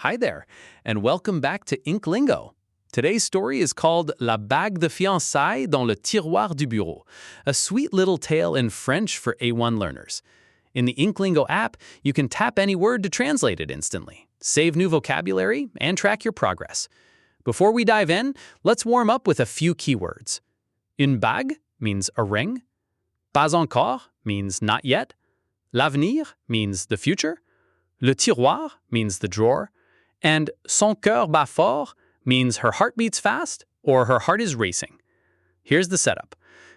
Hi there, and welcome back to InkLingo. Today's story is called La Bague de Fiançailles dans le Tiroir du Bureau, a sweet little tale in French for A1 learners. In the InkLingo app, you can tap any word to translate it instantly, save new vocabulary, and track your progress. Before we dive in, let's warm up with a few keywords. Une bague means a ring. Pas encore means not yet. L'avenir means the future. Le tiroir means the drawer. And son cœur bat fort means her heart beats fast or her heart is racing. Here's the setup.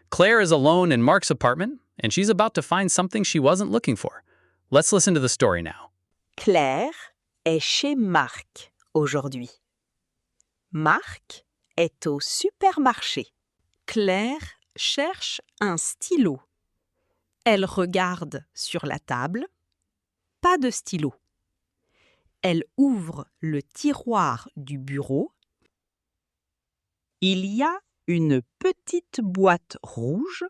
Claire is alone in Mark's apartment, and she's about to find something she wasn't looking for. Let's listen to the story now. Claire est chez Marc aujourd'hui. Marc est au supermarché. Claire cherche un stylo. Elle regarde sur la table. Pas de stylo. Elle ouvre le tiroir du bureau. Il y a une petite boîte rouge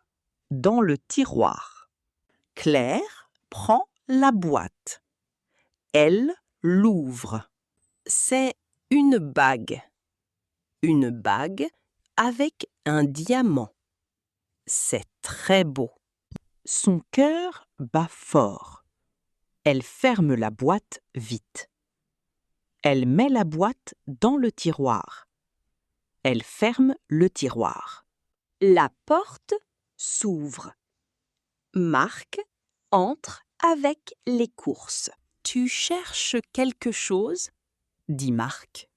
dans le tiroir. Claire prend la boîte. Elle l'ouvre. C'est une bague. Une bague avec un diamant. C'est très beau. Son cœur bat fort. Elle ferme la boîte vite. Elle met la boîte dans le tiroir. Elle ferme le tiroir. La porte s'ouvre. Marc entre avec les courses. « Tu cherches quelque chose ?» dit Marc.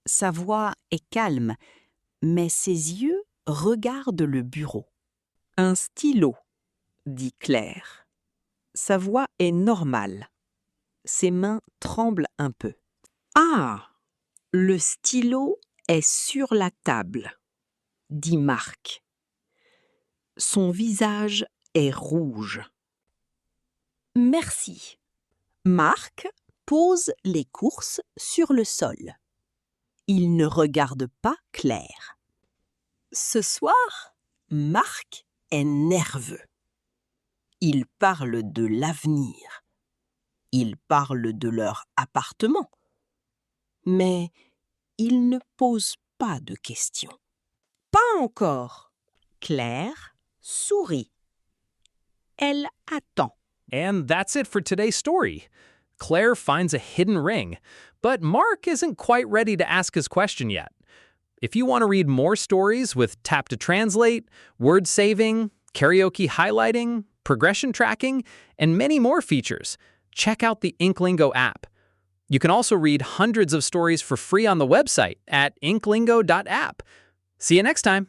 Sa voix est calme, mais ses yeux regardent le bureau. « Un stylo » dit Claire. Sa voix est normale. Ses mains tremblent un peu. « Ah, le stylo est sur la table » dit Marc. Son visage est rouge. « Merci. » Marc pose les courses sur le sol. Il ne regarde pas Claire. Ce soir, Marc est nerveux. Il parle de l'avenir. Il parle de leur appartement. Mais il ne pose pas de questions. Pas encore. Claire sourit. Elle attend. And that's it for today's story. Claire finds a hidden ring, but Mark isn't quite ready to ask his question yet. If you want to read more stories with tap to translate, word saving, karaoke highlighting, progression tracking, and many more features, check out the InkLingo app. You can also read hundreds of stories for free on the website at inklingo.app. See you next time.